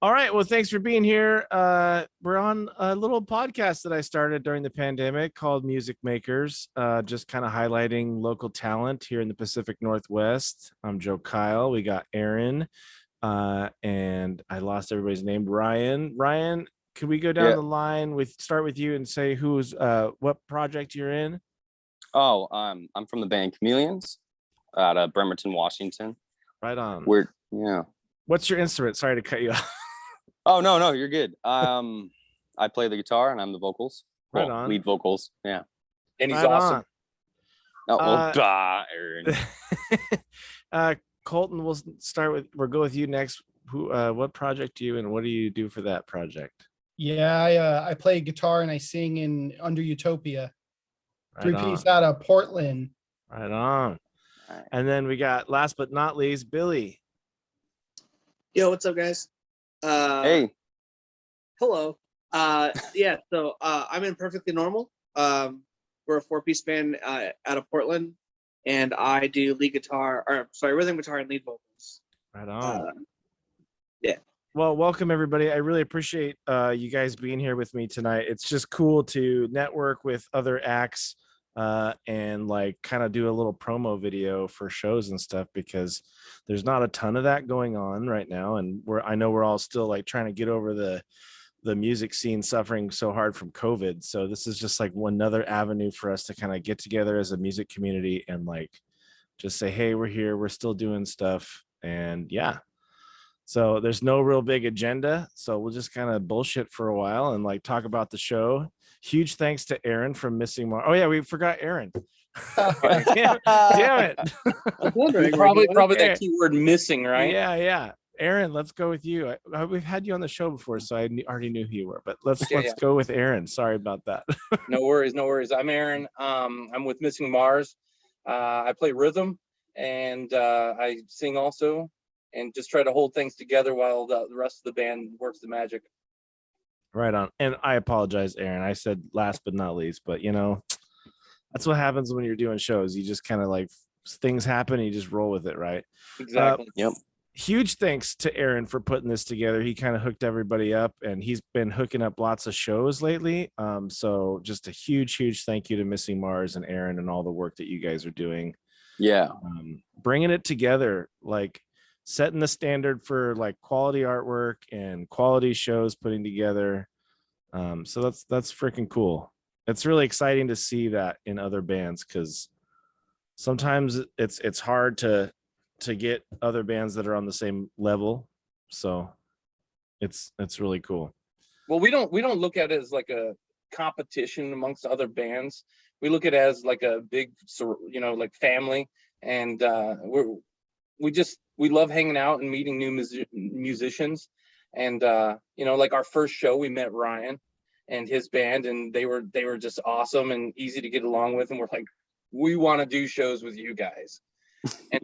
All right. Well, thanks for being here. We're on a little podcast that I started during the pandemic called Music Makers, just kind of highlighting local talent here in the Pacific Northwest. I'm Joe Kyle. We got Aaron, and I lost everybody's name. Ryan. Ryan, could we go down Yeah. the line start with you and say who's what project you're in? Oh, I'm from the band Chameleons out of Bremerton, Washington. Right on. Yeah. What's your instrument? Sorry to cut you off. Oh, no, you're good. I play the guitar and I'm the vocals. Right on. Lead vocals. Yeah. And he's Right awesome. Oh, well, Aaron. Colton, we'll go with you next. What project do you and what do you do for that project? Yeah, I play guitar and I sing in under Utopia. Right 3-piece out of Portland. Right on. And then we got, last but not least, Billy. Yo, what's up, guys? Hey. Hello. Yeah, so I'm in Perfectly Normal. We're a 4-piece band out of Portland, and I do rhythm guitar and lead vocals. Right on. Yeah. Well, welcome everybody. I really appreciate you guys being here with me tonight. It's just cool to network with other acts and like kind of do a little promo video for shows and stuff, because there's not a ton of that going on right now, and I know we're all still like trying to get over the music scene suffering so hard from COVID. So this is just like another avenue for us to kind of get together as a music community and like just say, hey, we're here, we're still doing stuff. And yeah, so there's no real big agenda, so we'll just kind of bullshit for a while and like talk about the show. Huge thanks to Aaron from Missing Mars. Oh yeah, we forgot Aaron. Damn it. Probably that keyword missing, right? Yeah. Aaron, let's go with you. We've had you on the show before, so I already knew who you were, but let's go with Aaron. Sorry about that. No worries. I'm Aaron. I'm with Missing Mars. I play rhythm and I sing also, and just try to hold things together while the rest of the band works the magic. Right on. And I apologize, Aaron. I said last but not least, but that's what happens when you're doing shows. You just kind of like things happen and you just roll with it, right? Exactly. Yep. Huge thanks to Aaron for putting this together. He kind of hooked everybody up, and he's been hooking up lots of shows lately. So just a huge thank you to Missing Mars and Aaron and all the work that you guys are doing. Yeah. Bringing it together, like setting the standard for like quality artwork and quality shows putting together. So that's freaking cool. It's really exciting to see that in other bands, because sometimes it's hard to get other bands that are on the same level. So it's really cool. Well, we don't look at it as like a competition amongst other bands. We look at it as like a big, like family. And we love hanging out and meeting new musicians. And like our first show, we met Ryan and his band, and they were just awesome and easy to get along with. And we're like, we want to do shows with you guys. And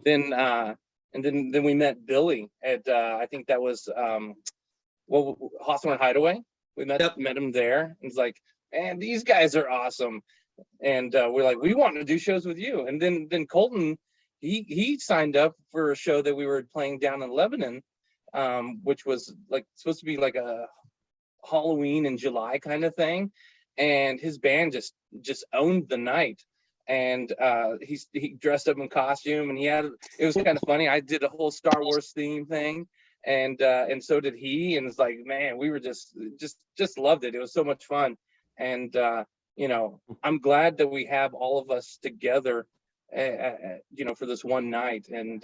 then we met Billy at I think that was Hawthorne Hideaway. We met him there, and it's like, man, these guys are awesome. And we're like, we want to do shows with you. And then Colton, he signed up for a show that we were playing down in Lebanon, which was like supposed to be like a Halloween in July kind of thing. And his band just owned the night. And he dressed up in costume, and it was kind of funny. I did a whole Star Wars theme thing, and so did he. And it's like, man, we were just loved it. It was so much fun. And I'm glad that we have all of us together, for this one night. And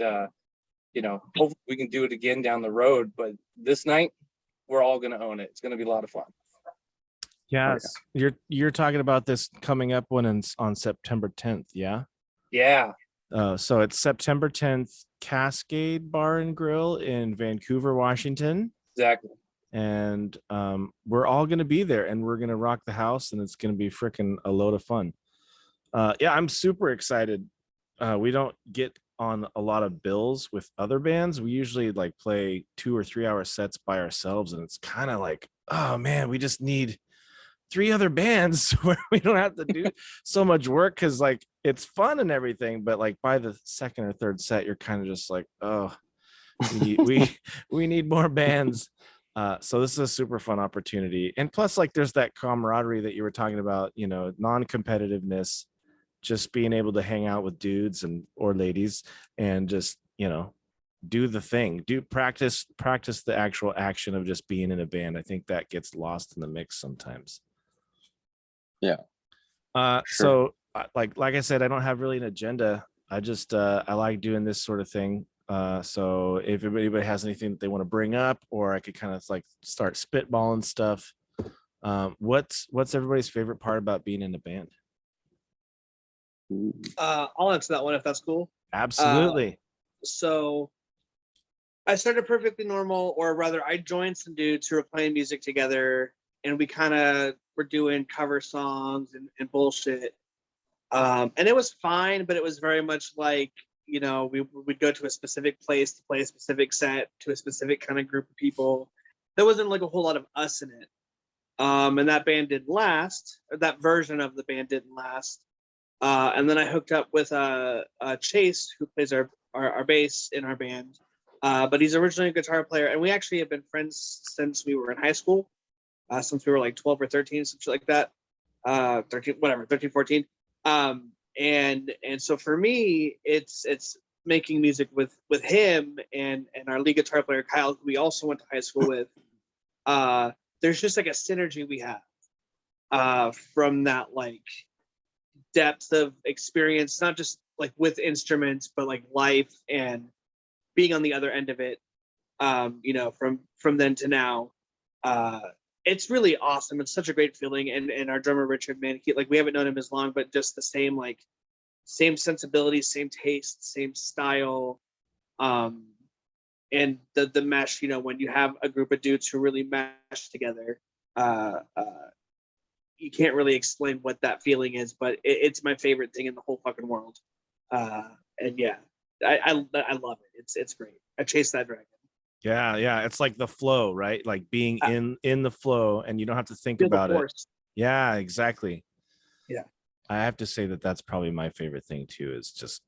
hopefully we can do it again down the road. But this night, we're all gonna own it. It's gonna be a lot of fun. Yes, you're talking about this coming up on September 10th, yeah? Yeah. So it's September 10th, Cascade Bar and Grill in Vancouver, Washington. Exactly. And we're all going to be there, and we're going to rock the house, and it's going to be freaking a load of fun. Yeah, I'm super excited. We don't get on a lot of bills with other bands. We usually like play 2 or 3 hour sets by ourselves, and it's kind of like, oh man, we just need 3 other bands where we don't have to do so much work, because like it's fun and everything, but like by the second or third set you're kind of just like, oh, We need more bands. So this is a super fun opportunity. And plus, like, there's that camaraderie that you were talking about, you know, non-competitiveness, just being able to hang out with dudes and or ladies and just, you know, do the thing, practice the actual action of just being in a band. I think that gets lost in the mix sometimes. Yeah. So Sure. like I said, I don't have really an agenda. I just I like doing this sort of thing. So if anybody has anything that they want to bring up, or I could kind of like start spitballing stuff. What's everybody's favorite part about being in a band? I'll answer that one if that's cool. Absolutely. So I started Perfectly Normal, or rather, I joined some dudes who were playing music together, and we kind of were doing cover songs and bullshit. And it was fine, but it was very much like, you know, we'd go to a specific place to play a specific set to a specific kind of group of people. There wasn't like a whole lot of us in it. And that band didn't last, or that version of the band didn't last. And then I hooked up with Chase, who plays our bass in our band. But he's originally a guitar player, and we actually have been friends since we were in high school, since we were like 12 or 13, something like that. 13, whatever, 13, 14. And so for me, it's making music with him and our lead guitar player Kyle, who we also went to high school with. There's just like a synergy we have from that like depth of experience, not just like with instruments, but like life and being on the other end of it. You know, from then to now. It's really awesome. It's such a great feeling. And our drummer Richard, man, we haven't known him as long, but just the same sensibilities, same taste, same style. And the mesh, you know, when you have a group of dudes who really mesh together, you can't really explain what that feeling is, but it's my favorite thing in the whole fucking world. And yeah, I love it. It's great. I chase that dragon. Yeah, it's like the flow, right? Like being in the flow, and you don't have to think about it. Yeah, exactly. Yeah, I have to say that that's probably my favorite thing too, is just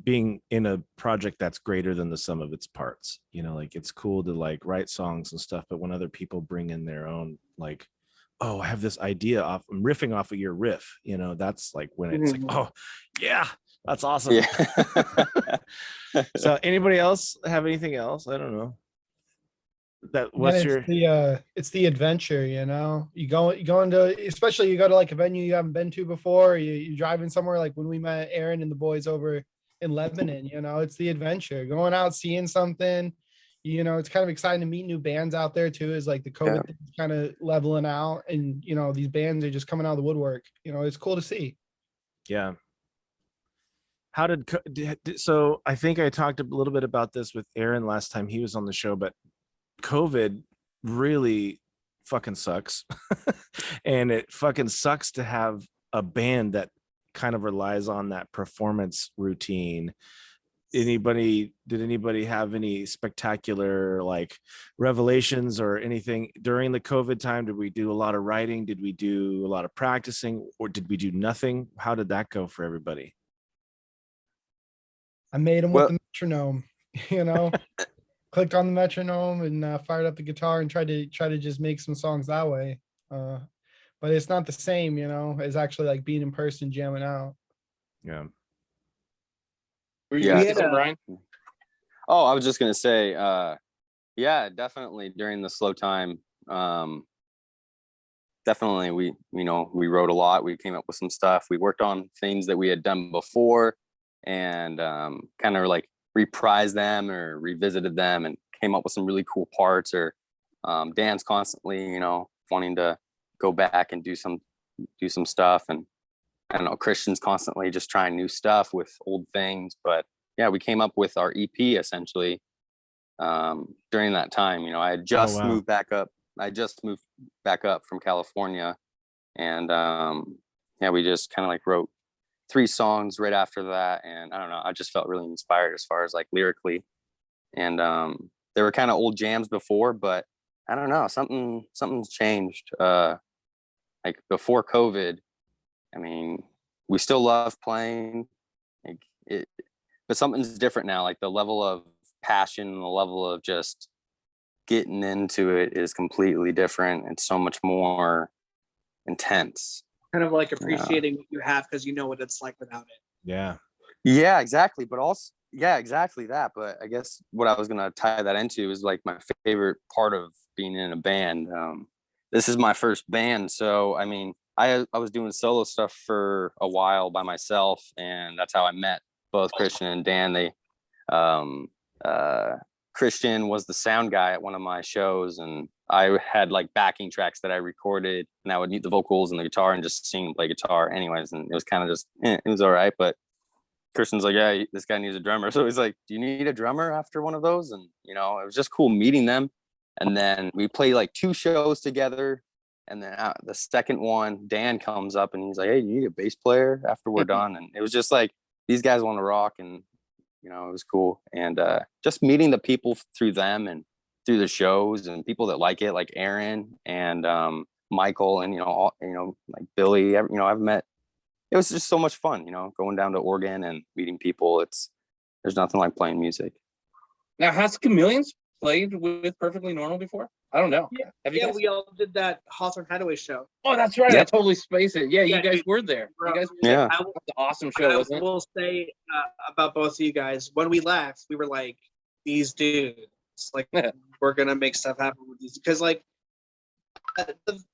being in a project that's greater than the sum of its parts. You know, like it's cool to like write songs and stuff, but when other people bring in their own, like, oh, I have this idea I'm riffing off of your riff, you know, that's like when it's like, oh yeah, that's awesome. Yeah. So anybody else have anything else? I don't know. It's the adventure, you know. You go into, especially you go to like a venue you haven't been to before. You're driving somewhere, like when we met Aaron and the boys over in Lebanon, you know, it's the adventure, going out, seeing something. You know, it's kind of exciting to meet new bands out there too, is like the COVID thing's kind of leveling out, and you know, these bands are just coming out of the woodwork. You know, it's cool to see. Yeah. How so I think I talked a little bit about this with Aaron last time he was on the show, but COVID really fucking sucks. And it fucking sucks to have a band that kind of relies on that performance routine. Did anybody have any spectacular like revelations or anything during the COVID time? Did we do a lot of writing? Did we do a lot of practicing, or did we do nothing? How did that go for everybody? I made them with the metronome, you know, clicked on the metronome and fired up the guitar and tried to just make some songs that way. But it's not the same, you know, as actually like being in person, jamming out. Yeah. Were you Brian? Oh, I was just gonna say, yeah, definitely during the slow time. Definitely we wrote a lot. We came up with some stuff. We worked on things that we had done before, and kind of like reprised them or revisited them and came up with some really cool parts. Or Dan's constantly, you know, wanting to go back and do some stuff. And I don't know, Christian's constantly just trying new stuff with old things. But yeah, we came up with our EP essentially during that time. You know, I had just moved back up. I just moved back up from California, and yeah, we just kind of like wrote 3 songs right after that. And I don't know, I just felt really inspired as far as like lyrically. And they were kind of old jams before, but I don't know, something's changed. Like before COVID, I mean, we still love playing, like but something's different now. Like the level of passion and the level of just getting into it is completely different. It's so much more intense. Kind of like appreciating what you have because you know what it's like without it. Yeah, exactly. But also, yeah, exactly that. But I guess what I was gonna tie that into is like my favorite part of being in a band. This is my first band, so I mean, I was doing solo stuff for a while by myself, and that's how I met both Christian and Dan. They Christian was the sound guy at one of my shows, and I had like backing tracks that I recorded, and I would mute the vocals and the guitar and just sing and play guitar anyways. And it was kind of just, it was all right. But Christian's like, yeah, this guy needs a drummer. So he's like, do you need a drummer after one of those? And, you know, it was just cool meeting them. And then we played like 2 shows together. And then the second one, Dan comes up and he's like, hey, you need a bass player after we're done. And it was just like, these guys want to rock. And, you know, it was cool. And just meeting the people through them and through the shows and people that like it, like Aaron and Michael and, you know, like Billy, you know, I've met. It was just so much fun, you know, going down to Oregon and meeting people. There's nothing like playing music. Now, has Chameleons played with Perfectly Normal before? I don't know. Yeah, Have you guys? we all did that Hawthorne Hideaway show. Oh, that's right. Yep. I totally spaced it. Yeah, Yeah, you guys dude. were there. You guys, Yeah. I will, that's an awesome show, I wasn't it? will say about both of you guys, when we left, we were like, these dudes, like, we're going to make stuff happen with these. Because, like,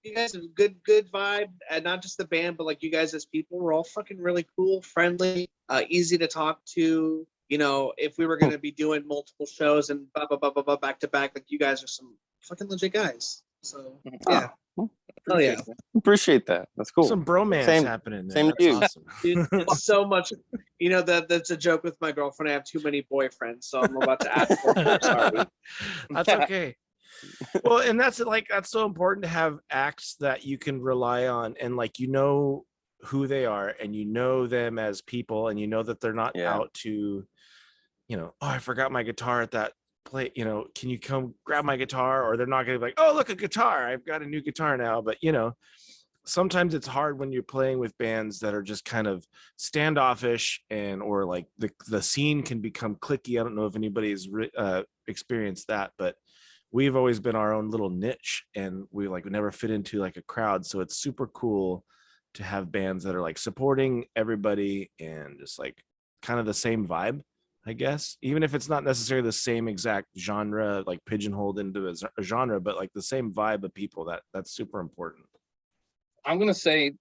you guys have a good vibe, and not just the band, but like you guys as people were all fucking really cool, friendly, easy to talk to. You know, if we were going to be doing multiple shows and blah, blah, blah, blah, blah, back to back, like you guys are some fucking legit guys. So, yeah. Oh, yeah. Appreciate that. That's cool. Some bromance Same- happening there. same That's to you. awesome. Dude, it's so much, you know, that's a joke with my girlfriend. I have too many boyfriends, so I'm about to add more. Sorry. That's okay. Well, and that's so important to have acts that you can rely on, and like, you know who they are, and you know them as people, and you know that they're not Yeah. out to, you know, oh, I forgot my guitar at that play, you know, can you come grab my guitar? Or they're not gonna be like, oh, look, a guitar, I've got a new guitar now. But you know, sometimes it's hard when you're playing with bands that are just kind of standoffish, and or like the scene can become cliquey. I don't know if anybody's experienced that, but we've always been our own little niche, and we never fit into like a crowd. So it's super cool to have bands that are like supporting everybody and just like kind of the same vibe, I guess, even if it's not necessarily the same exact genre, like pigeonholed into a genre, but like the same vibe of people. That's super important. I'm gonna say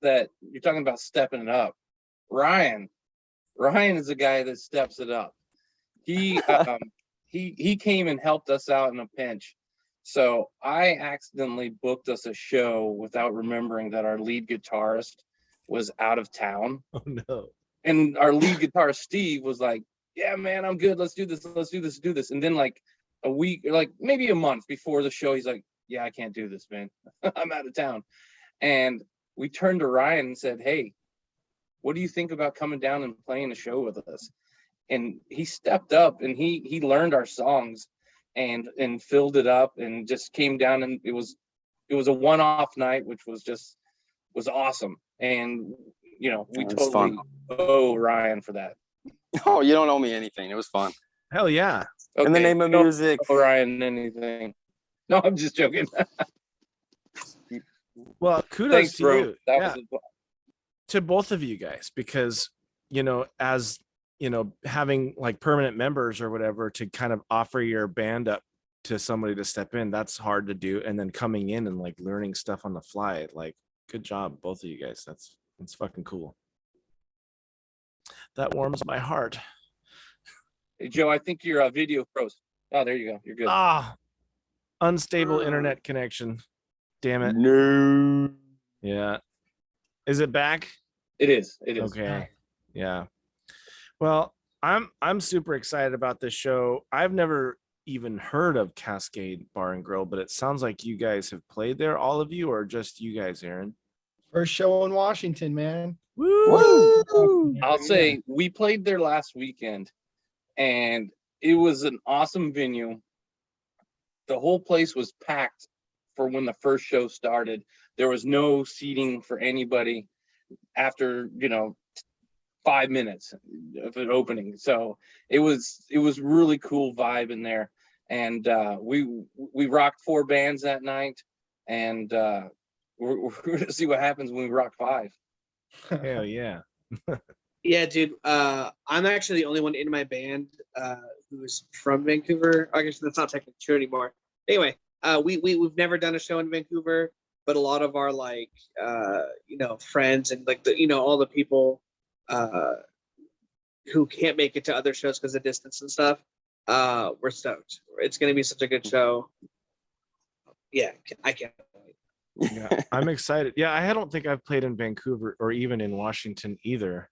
that you're talking about stepping it up. Ryan is the guy that steps it up. He he came and helped us out in a pinch. So I accidentally booked us a show without remembering that our lead guitarist was out of town. Oh no. And our lead guitarist Steve was like, yeah, man, I'm good. Let's do this. And then like a week, like maybe a month before the show, he's like, yeah, I can't do this, man. I'm out of town. And we turned to Ryan and said, hey, what do you think about coming down and playing a show with us? And he stepped up, and he learned our songs and filled it up, and just came down, and it was a one-off night, which was awesome. And you know, we totally fun. owe Ryan for that. Oh, you don't owe me anything. It was fun. Hell yeah. In the name of don't music. owe Ryan anything. No, I'm just joking. Well, kudos Thanks, to bro. you. That Yeah, was to both of you guys, because you know, as you know, having like permanent members or whatever to kind of offer your band up to somebody to step in, that's hard to do. And then coming in and like learning stuff on the fly, like, good job, both of you guys. That's fucking cool. That warms my heart. Hey, Joe, I think your video froze. Oh, there you go. You're good. Ah, unstable internet connection. Damn it. No. Yeah. Is it back? It is. Okay. Yeah. Well, I'm super excited about this show. I've never even heard of Cascade Bar and Grill, but it sounds like you guys have played there, all of you, or just you guys, Aaron? First show in Washington, man. Woo! I'll say we played there last weekend, and it was an awesome venue. The whole place was packed for when the first show started. There was no seating for anybody. After, you know, 5 minutes of an opening. So it was really cool vibe in there. And we rocked 4 bands that night, and we're gonna see what happens when we rock 5. Hell yeah. Yeah, dude. I'm actually the only one in my band who's from Vancouver. I guess that's not technically true anymore. Anyway, we've never done a show in Vancouver, but a lot of our like friends and like all the people who can't make it to other shows because of distance and stuff, we're stoked. It's gonna be such a good show. Yeah, I can't wait. Yeah, I'm excited. Yeah, I don't think I've played in Vancouver or even in Washington either,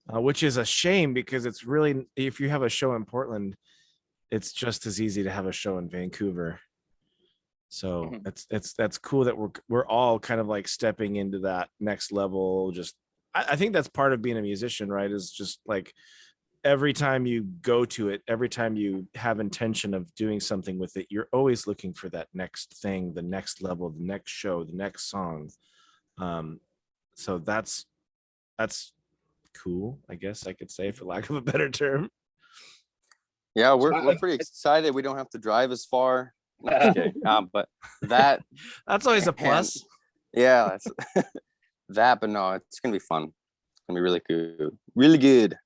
which is a shame because it's really, if you have a show in Portland, it's just as easy to have a show in Vancouver. So that's cool that we're all kind of like stepping into that next level. Just I think that's part of being a musician, right? Is just like every time you go to it, every time you have intention of doing something with it, you're always looking for that next thing, the next level, the next show, the next song. So that's cool, I guess I could say, for lack of a better term. Yeah, we're pretty excited. We don't have to drive as far. No, just kidding. But that's always a plus. Yeah, that's that. But no, it's gonna be fun. It's gonna be really good, really good.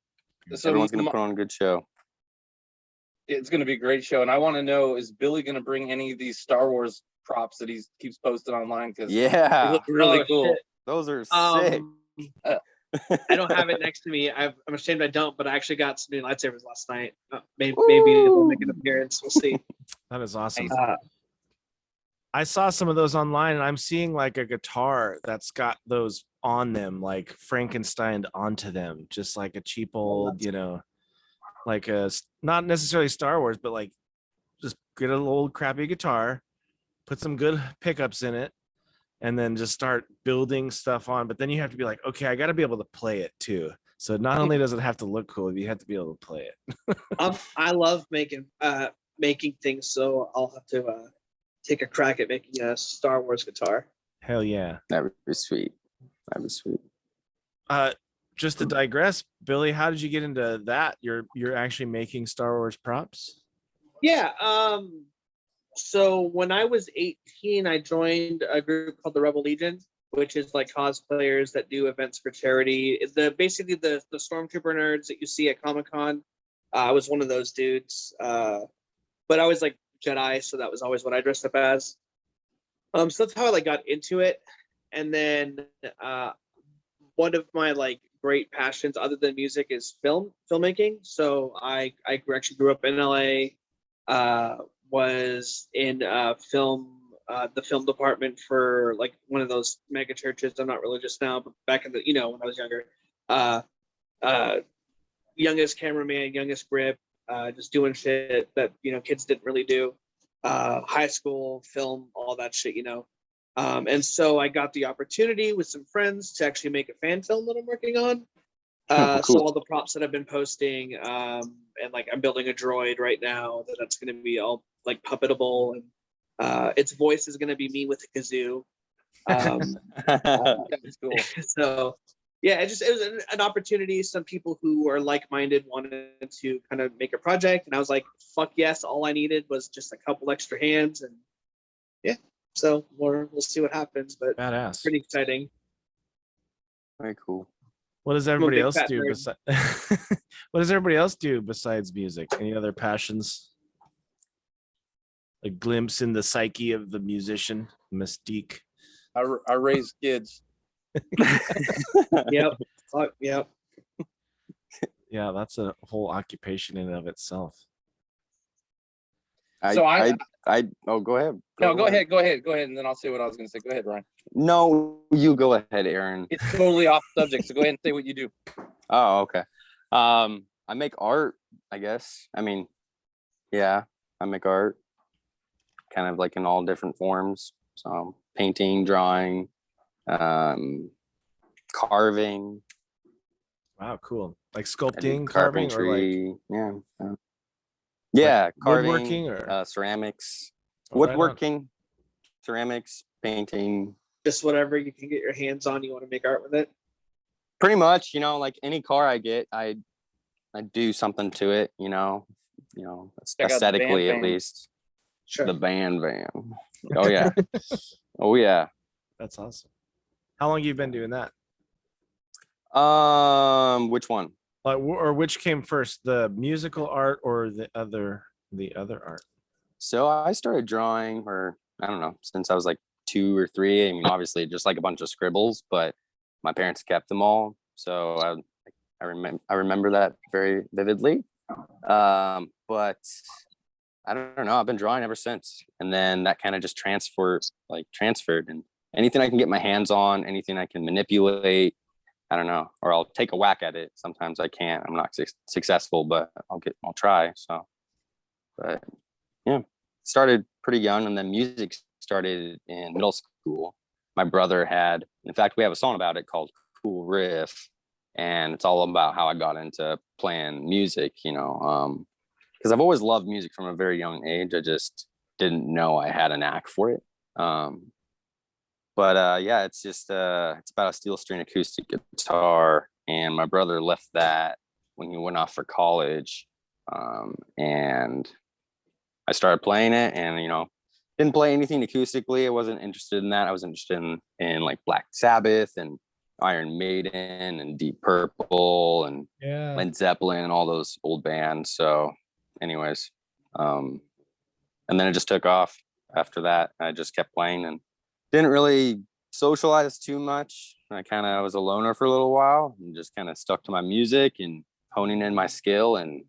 So everyone's gonna put on a good show. It's gonna be a great show, and I want to know: is Billy gonna bring any of these Star Wars props that he keeps posting online? Because they look really cool. Shit. Those are sick. I don't have it next to me. I'm ashamed I don't, but I actually got some new lightsabers last night. Maybe they'll make an appearance. We'll see. That is awesome. I saw some of those online, and I'm seeing like a guitar that's got those on them, like Frankenstein onto them, just like a cheap old, like a not necessarily Star Wars, but like just get an old crappy guitar, put some good pickups in it, and then just start building stuff on. But then you have to be like, okay, I got to be able to play it too. So not only does it have to look cool, you have to be able to play it. I love making things, so I'll have to take a crack at making a Star Wars guitar. Hell yeah. That would be sweet. That'd be sweet. Just to digress, Billy, how did you get into that? You're actually making Star Wars props? Yeah. So when I was 18, I joined a group called the Rebel Legion, which is like cosplayers that do events for charity. Basically the Stormtrooper nerds that you see at Comic-Con. I was one of those dudes. But I was like Jedi, so that was always what I dressed up as. So that's how I like got into it. And then one of my like great passions other than music is filmmaking. So I actually grew up in LA, was in the film department for like one of those mega churches. I'm not religious now, but back in the, when I was younger, youngest cameraman, youngest grip, just doing shit that, kids didn't really do, high school film, all that shit, and so I got the opportunity with some friends to actually make a fan film that I'm working on. Cool. So all the props that I've been posting, and like I'm building a droid right now that's going to be all like puppetable, and its voice is going to be me with a kazoo. That's cool. So yeah, it was an opportunity. Some people who are like-minded wanted to kind of make a project, and I was like, fuck yes, all I needed was just a couple extra hands, and yeah, so we'll see what happens, but Badass. pretty exciting. Very cool. What does everybody else fat do nerd. what does everybody else do besides music? Any other passions? A glimpse in the psyche of the musician, mystique. I raise kids. Yep. Yep. Yeah, that's a whole occupation in and of itself. So go ahead. No, go ahead, and then I'll say what I was going to say. Go ahead, Ryan. No, you go ahead, Aaron. It's totally off subject, so go ahead and say what you do. Oh, okay. I make art, I guess. I mean, yeah, I make art, kind of like in all different forms. So painting, drawing, carving. Wow, cool. Like sculpting, carving, carpentry, or like yeah, carving, woodworking, or ceramics, Oh, right on. woodworking, ceramics, painting. Just whatever you can get your hands on, you want to make art with it. Pretty much, you know, like any car I get, I do something to it, you know, Check out the van aesthetically at van. least. Sure. The van. Oh yeah. Oh yeah. That's awesome. How long you been doing that? Which one? Like, or which came first, the musical art or the other art? So I started drawing, or I don't know, since I was like 2 or 3. I mean, obviously just like a bunch of scribbles, but my parents kept them all. So I remember that very vividly. But I don't know. I've been drawing ever since, and then that kind of just transferred, and anything I can get my hands on, anything I can manipulate, I don't know, or I'll take a whack at it. Sometimes I can't. I'm not successful, but I'll try. So, but yeah, started pretty young, and then music started in middle school. My brother in fact, we have a song about it called "Cool Riff," and it's all about how I got into playing music. You know, because I've always loved music from a very young age. I just didn't know I had a knack for it. But yeah, it's just it's about a steel string acoustic guitar, and my brother left that when he went off for college, and I started playing it, and didn't play anything acoustically. I wasn't interested in that. I was interested in like Black Sabbath and Iron Maiden and Deep Purple and Led Zeppelin and all those old bands. So, anyways, and then it just took off. After that, I just kept playing and didn't really socialize too much. I was a loner for a little while and just kind of stuck to my music and honing in my skill. And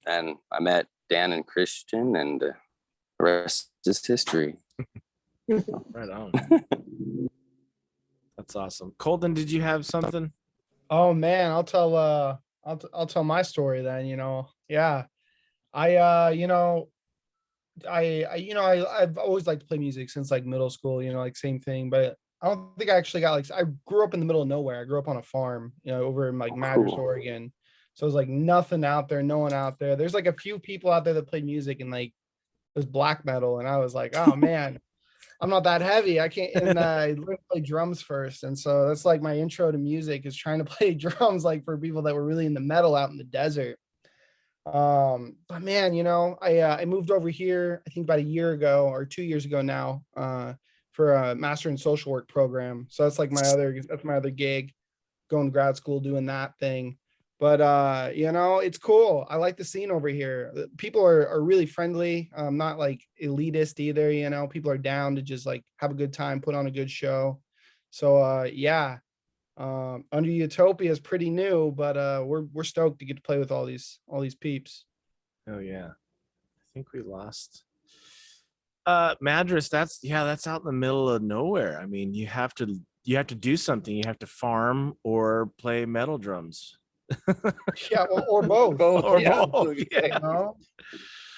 then I met Dan and Christian, and the rest is history. Right on. That's awesome. Colton, did you have something? Oh man, I'll tell my story then. Yeah, I've always liked to play music since like middle school, like same thing, but I don't think I actually I grew up in the middle of nowhere. I grew up on a farm, over in like Madras, Cool. Oregon. So it was like nothing out there, no one out there. There's like a few people out there that play music and like it was black metal. And I was like, oh man, I'm not that heavy. I can't. And I learned to play drums first. And so that's like my intro to music, is trying to play drums, like for people that were really into metal out in the desert. But man, I moved over here, I think about a year ago or 2 years ago now, for a master in social work program. So that's like that's my other gig, going to grad school, doing that thing. But it's cool. I like the scene over here. People are really friendly. Not like elitist either. People are down to just like have a good time, put on a good show. So yeah. Under Utopia is pretty new, but we're stoked to get to play with all these peeps. Oh yeah. I think we lost Madras. That's out in the middle of nowhere. I mean, you have to do something. You have to farm or play metal drums. Yeah, or both. Or yeah. both. Yeah.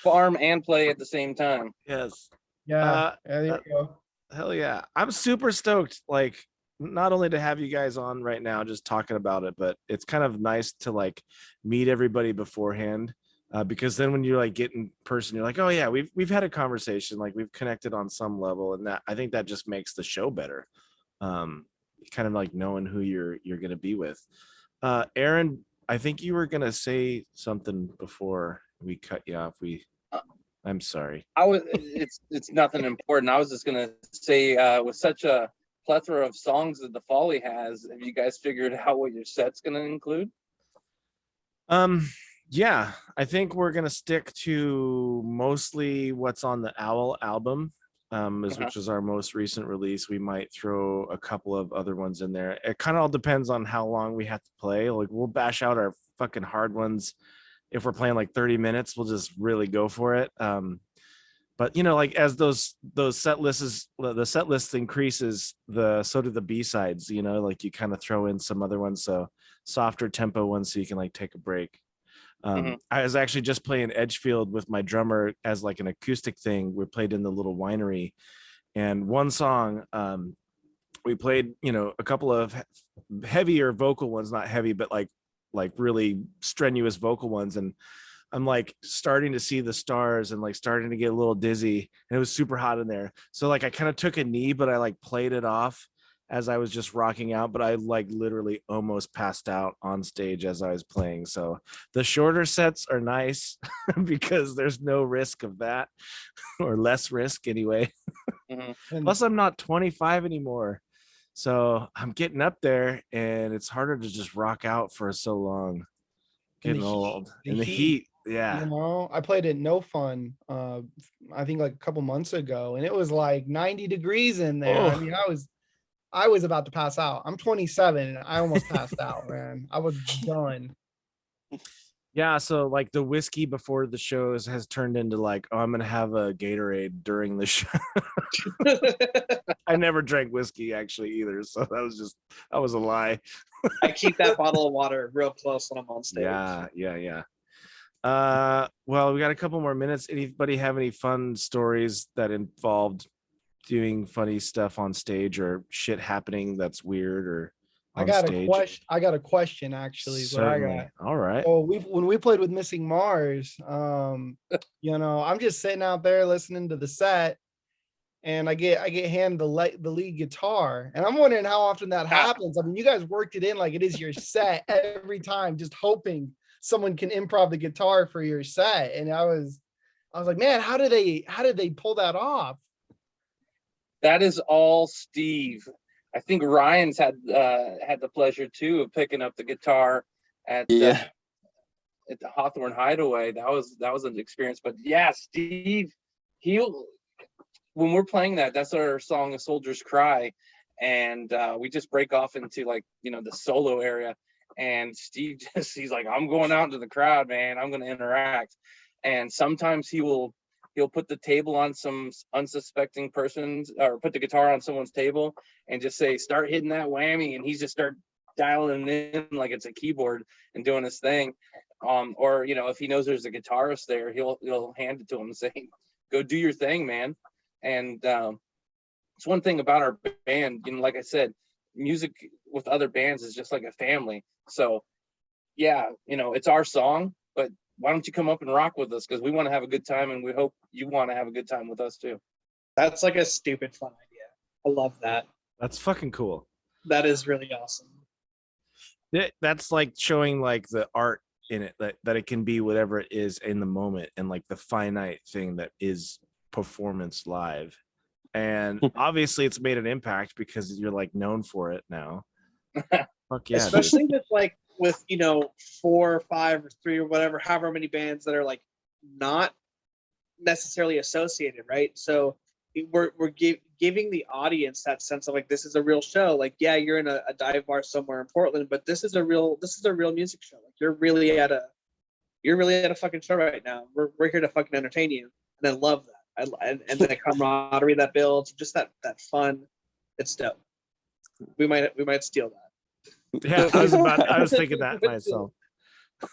Farm and play at the same time. Yes. Yeah. There you go. Hell yeah. I'm super stoked, like, not only to have you guys on right now just talking about it, but it's kind of nice to like meet everybody beforehand, because then when you like get in person, you're like, oh yeah, we've had a conversation, like we've connected on some level, and that I think that just makes the show better. Kind of like knowing who you're gonna be with. Aaron, I think you were gonna say something before we cut you off. I'm sorry. It's nothing important. I was just gonna say, with such a plethora of songs that the Folly has, have you guys figured out what your set's gonna include? Yeah, I think we're gonna stick to mostly what's on the Owl album, which is our most recent release. We might throw a couple of other ones in there. It kind of all depends on how long we have to play. Like, we'll bash out our fucking hard ones. If we're playing like 30 minutes, we'll just really go for it. But like as the set list increases, so do the B-sides. Like you kind of throw in some other ones, so softer tempo ones, so you can like take a break. I was actually just playing Edgefield with my drummer as like an acoustic thing. We played in the little winery, and one song, we played a couple of heavier vocal ones, not heavy, but like really strenuous vocal ones, and I'm like starting to see the stars and like starting to get a little dizzy, and it was super hot in there. So like I kind of took a knee, but I like played it off, as I was just rocking out, but I like literally almost passed out on stage as I was playing. So the shorter sets are nice because there's no risk of that, or less risk anyway. Mhm. And Plus, I'm not 25 anymore. So I'm getting up there and it's harder to just rock out for so long. And Getting the heat- old. the And the heat, heat. Yeah. you know, I played at No Fun, I think like a couple months ago, and it was like 90 degrees in there. I Oh. mean, I was about to pass out. I'm 27 and I almost passed out, man. I was done. Yeah, so like the whiskey before the shows has turned into like, oh, I'm gonna have a Gatorade during the show. I never drank whiskey actually either, so that was a lie. I keep that bottle of water real close when I'm on stage. Yeah. Well, we got a couple more minutes. Anybody have any fun stories that involved doing funny stuff on stage or shit happening that's weird or I on got stage? a question. I got a question actually. Is what I Certainly. got. All right. Oh, when we played with Missing Mars, you know, I'm just sitting out there listening to the set, and I get handed the lead guitar, and I'm wondering how often that happens. I mean, you guys worked it in like it is your set every time, just hoping someone can improv the guitar for your set. And I was like, man, how did they pull that off? That is all Steve. I think Ryan's had the pleasure too of picking up the guitar at Yeah. at the Hawthorne Hideaway. That was an experience. But yeah, Steve, when we're playing that's our song, "A Soldier's Cry," and we just break off into like, you know, the solo area. And Steve he's like, I'm going out into the crowd, man. I'm going to interact. And sometimes he'll put the table on some unsuspecting persons, or put the guitar on someone's table and just say, start hitting that whammy. And he's just start dialing in like it's a keyboard and doing his thing. Or, you know, if he knows there's a guitarist there, he'll hand it to him and say, go do your thing, man. And it's one thing about our band, you know, like I said, music with other bands is just like a family. So yeah, you know, it's our song, but why don't you come up and rock with us? Because we want to have a good time, and we hope you want to have a good time with us too. That's like a stupid fun idea. I love that. That's fucking cool. That is really awesome. That's like showing like the art in it, that it can be whatever it is in the moment, and like the finite thing that is performance live. And obviously it's made an impact because you're like known for it now. Fuck yeah, especially with you know, 4 or 5 or 3 or whatever, however many bands that are like not necessarily associated, right? So we're giving the audience that sense of like, this is a real show. Like, yeah, you're in a dive bar somewhere in Portland, but this is a real music show. Like, you're really at a fucking show right now. We're here to fucking entertain you, and I love that. And the camaraderie that builds, just that fun. It's dope. We might steal that. Yeah, I was thinking that myself.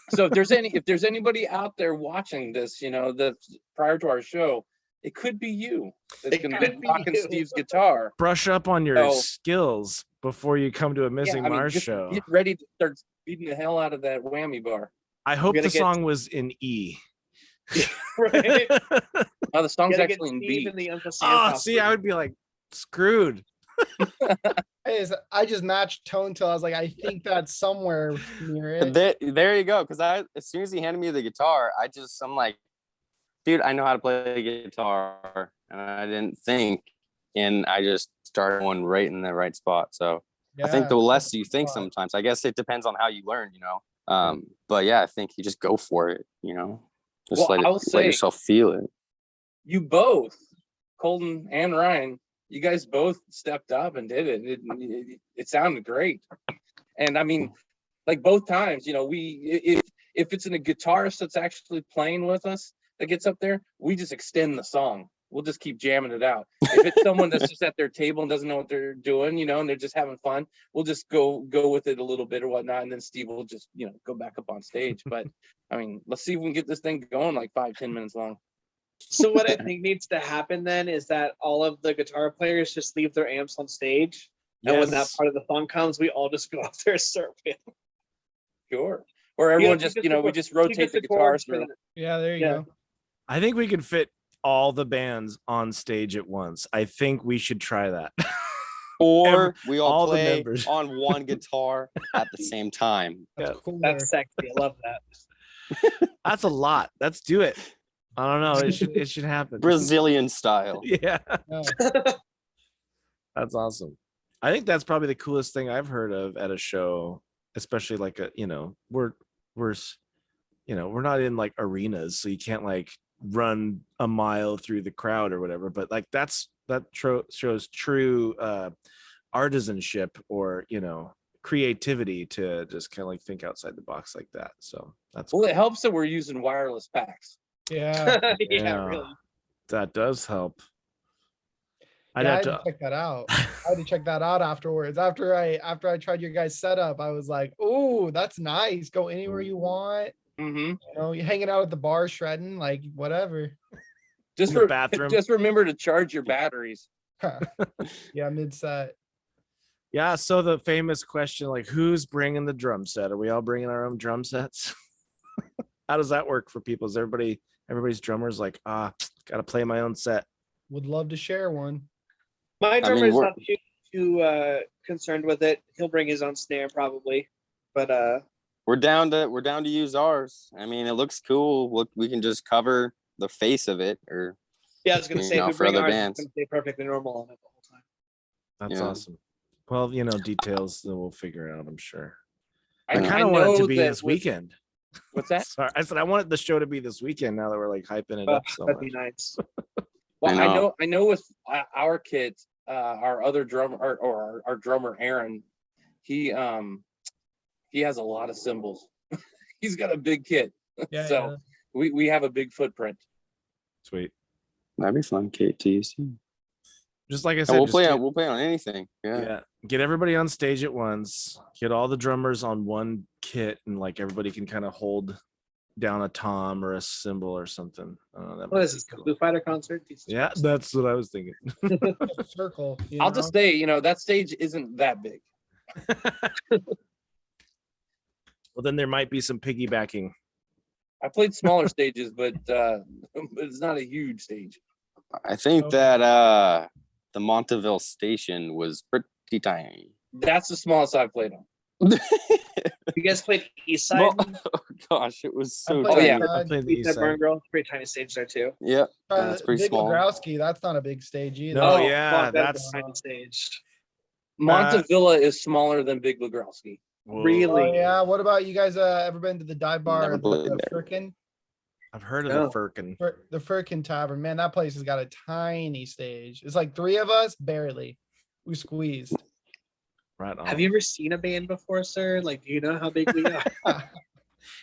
So if there's anybody out there watching this, you know, that's prior to our show, it could be you that's gonna be rocking Steve's guitar. Brush up on your skills before you come to a Missing Mars just show. Get ready to start beating the hell out of that whammy bar. I hope the song was in E. Right. Oh, the song's actually in B. Oh, see, I would be like screwed. I just matched tone till I was like, I think that's somewhere near it. There you go. Because as soon as he handed me the guitar, I'm like, dude, I know how to play the guitar, and I didn't think, and I just started one right in the right spot. So I think the less you think, sometimes, I guess it depends on how you learn, you know. But yeah, I think you just go for it, you know. Just let yourself feel it. You both, Colton and Ryan, you guys both stepped up and did it. It sounded great. And I mean, like both times, you know, if it's a guitarist that's actually playing with us that gets up there, we just extend the song. We'll just keep jamming it out. If it's someone that's just at their table and doesn't know what they're doing, you know, and they're just having fun, we'll just go with it a little bit or whatnot. And then Steve will just, you know, go back up on stage. But I mean, let's see if we can get this thing going like 5-10 minutes long. So what I think needs to happen then is that all of the guitar players just leave their amps on stage. Yes. And when that part of the song comes, we all just go out there surfing. Sure. Or everyone just, you know, we just rotate the guitars through. Yeah, there you go. I think we could fit all the bands on stage at once. I think we should try that. Or we all all the play members. on one guitar at the same time. That's Yeah. cooler. That's sexy. I love that. That's a lot. Let's do it. I don't know. It should happen. Brazilian style. Yeah, Yeah. that's awesome. I think that's probably the coolest thing I've heard of at a show, especially like we're not in like arenas, so you can't like run a mile through the crowd or whatever. But like that shows true artisanship or creativity to just kind of like think outside the box like that. So that's Well, cool. it helps that we're using wireless packs. Yeah. Yeah, really. That does help. I'd Yeah, I have had to to check that out. I had to check that out afterwards. After I tried your guys' setup, I was like, "Oh, that's nice. Go anywhere you want. Mm-hmm. You're hanging out at the bar, shredding, like whatever." Just In the bathroom. just remember to charge your batteries. Yeah, mid set. Yeah, so the famous question, like, who's bringing the drum set? Are we all bringing our own drum sets? How does that work for people? Is everybody's drummers like, gotta play my own set? Would love to share one. My drummer mean, is we're- not too concerned with it. He'll bring his own snare probably, but We're down to use ours. I mean, it looks cool. We can just cover the face of it, or yeah, I was gonna say if we for bring other ours, bands. it's gonna stay perfectly normal on it the whole time. That's Yeah. awesome. Well, details that we'll figure out, I'm sure. I Yeah. kind of want it know to be that this with- weekend. What's that? Sorry, I said I wanted the show to be this weekend. Now that we're like hyping it up so That'd much. be nice. Well, I I know with our kids, our other drummer or our drummer Aaron, he has a lot of cymbals. He's got a big kit, Yeah. so we have a big footprint. Sweet. That'd be fun, KTs. Just like I And said, we'll just play on anything. Yeah. yeah, get everybody on stage at once. Get all the drummers on one kit, and like everybody can kind of hold down a tom or a cymbal or something. That What might is be this? cool. Foo Fighter concert? Jesus Yeah, Christ. that's what I was thinking. Circle. I'll just say, that stage isn't that big. Well, then there might be some piggybacking. I played smaller stages, but it's not a huge stage. I think Okay. that the Monteville station was pretty tiny. That's the smallest I've played on. You guys played East Side? Well, oh gosh, it was so played Oh, yeah. tiny. I played the East east Side Bar and side. Grill? Pretty tiny stage there too. Yeah, that's pretty Big small. Legrowski, that's not a big stage either. No, Oh, yeah, fuck, that's that's a tiny stage. Montevilla is smaller than Big Legrowski. Whoa. Really? Oh, yeah. What about you guys? Ever been to the dive bar? Never The played there. Firkin? I've heard of No. the Firkin. The Firkin Tavern. Man, that place has got a tiny stage. It's like three of us, barely. We squeezed. Right on. Have you ever seen a band before, sir? Like, do you know how big we are?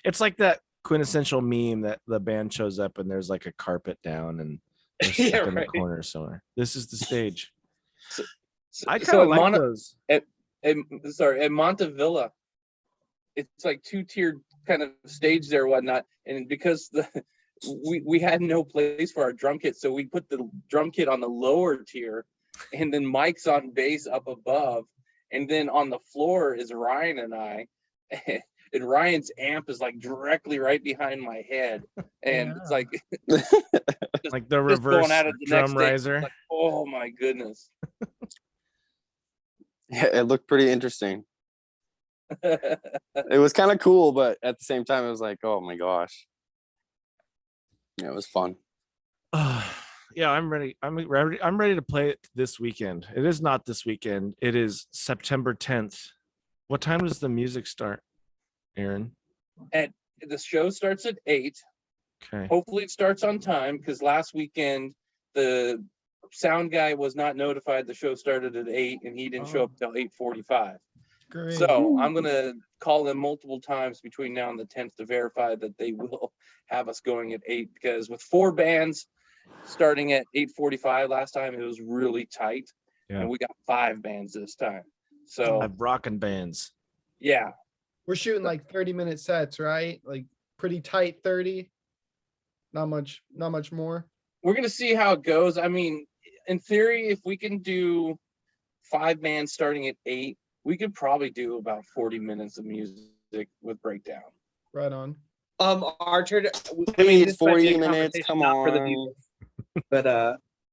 It's like that quintessential meme that the band shows up and there's like a carpet down and they're stuck Yeah, in the right. corner somewhere. This is the stage. So, I kind so of at like those. at Montevilla, it's like two-tiered kind of stage there, whatnot. And because we had no place for our drum kit, so we put the drum kit on the lower tier, and then Mike's on bass up above, and then on the floor is Ryan and I. And Ryan's amp is like directly right behind my head, and it's like Like the just going reverse at it the next drum day. riser. It's like, oh my goodness. Yeah, it looked pretty interesting. It was kind of cool, but at the same time, it was like, oh my gosh. Yeah, it was fun. Yeah, I'm ready. I'm ready to play it this weekend. It is not this weekend. It is September 10th. What time does the music start, Aaron? The show starts at 8. Okay. Hopefully it starts on time, because last weekend the sound guy was not notified the show started at 8 and he didn't show up till 8:45. Great. So I'm gonna call them multiple times between now and the 10th to verify that they will have us going at 8, because with 4 bands starting at 8:45 last time, it was really tight. Yeah. And we got 5 bands this time. So I've rocking bands. yeah, We're shooting like 30-minute sets, right? Like pretty tight 30. Not much more. we're gonna see how it goes. I mean, in theory, if we can do 5 bands starting at 8, we could probably do about 40 minutes of music with breakdown. Right on. Our turn. I mean, this it's might be 40 a minutes. conversation Come not for the on. viewers, but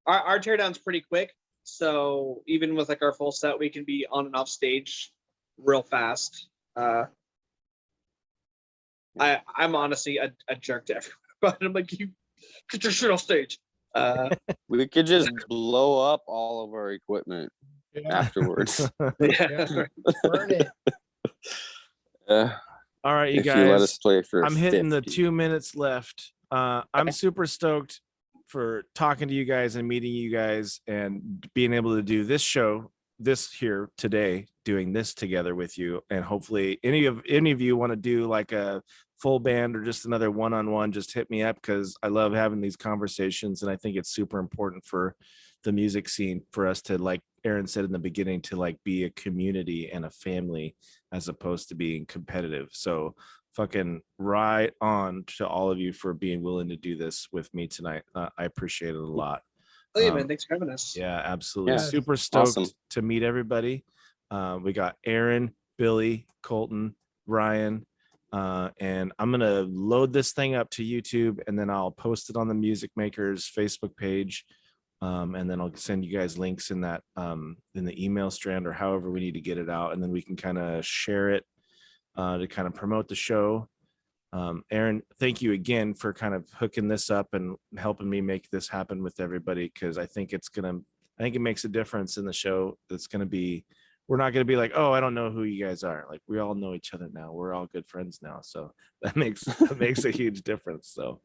our teardown's pretty quick. So even with like our full set, we can be on and off stage real fast. I'm honestly a jerk to everyone, but I'm like, you get your shit off stage. We could just blow up all of our equipment Yeah. afterwards. Yeah. Burn it. All right, you If you let us guys. play for I'm hitting the 50. 2 minutes left. I'm super stoked for talking to you guys and meeting you guys and being able to do this show, this here today, doing this together with you. And hopefully any of you want to do like a full band or just another one-on-one, just hit me up, because I love having these conversations. And I think it's super important for the music scene for us to, like Aaron said in the beginning, to like be a community and a family as opposed to being competitive. So fucking right on to all of you for being willing to do this with me tonight. I appreciate it a lot. Oh yeah, man. Thanks for having us. Yeah, absolutely. Yeah. Super stoked Awesome. to meet everybody. We got Aaron, Billy, Colton, Ryan, and I'm gonna load this thing up to YouTube, and then I'll post it on the Music Makers Facebook page, and then I'll send you guys links in that in the email strand or however we need to get it out, and then we can kind of share it to kind of promote the show. Aaron, thank you again for kind of hooking this up and helping me make this happen with everybody, because I think it makes a difference in the show. It's gonna be, we're not gonna be like, oh, I don't know who you guys are. Like, we all know each other now. We're all good friends now. So that makes a huge difference. So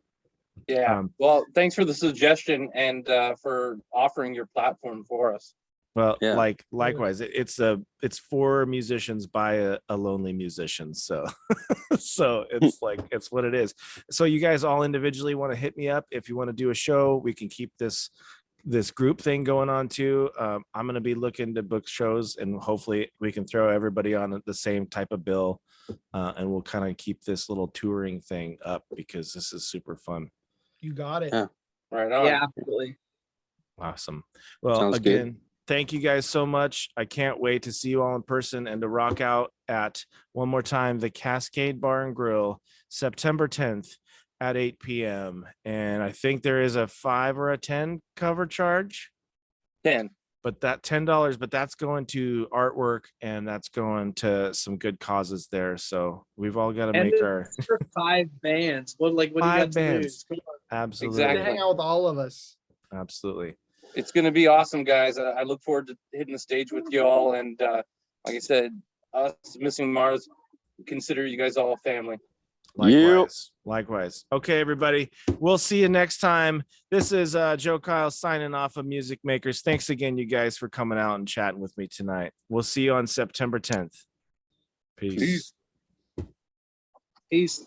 Yeah. Well, thanks for the suggestion and for offering your platform for us. well, Yeah. like likewise, it's for musicians by a lonely musician. So so it's like, it's what it is. So you guys all individually want to hit me up if you want to do a show. We can keep this group thing going on too. I'm going to be looking to book shows, and hopefully we can throw everybody on the same type of bill, and we'll kind of keep this little touring thing up, because this is super fun. You got it. Yeah. Right on. Yeah, absolutely. Awesome. Well, Sounds good. again, thank you guys so much. I can't wait to see you all in person and to rock out at, one more time, the Cascade Bar and Grill, September 10th at 8 p.m. And I think there is a 5 or a 10 cover charge. 10. But that $10, but that's going to artwork, and that's going to some good causes there. So we've all got to And make our it's for 5 bands. What do you 5 got to bands. lose? Come on. Absolutely. Exactly. Hang out with all of us. Absolutely. It's going to be awesome, guys. I look forward to hitting the stage with you all. And like I said, us Missing Mars, consider you guys all family. Likewise. Okay, everybody. We'll see you next time. This is Joe Kyle signing off of Music Makers. Thanks again, you guys, for coming out and chatting with me tonight. We'll see you on September 10th. Peace. Peace.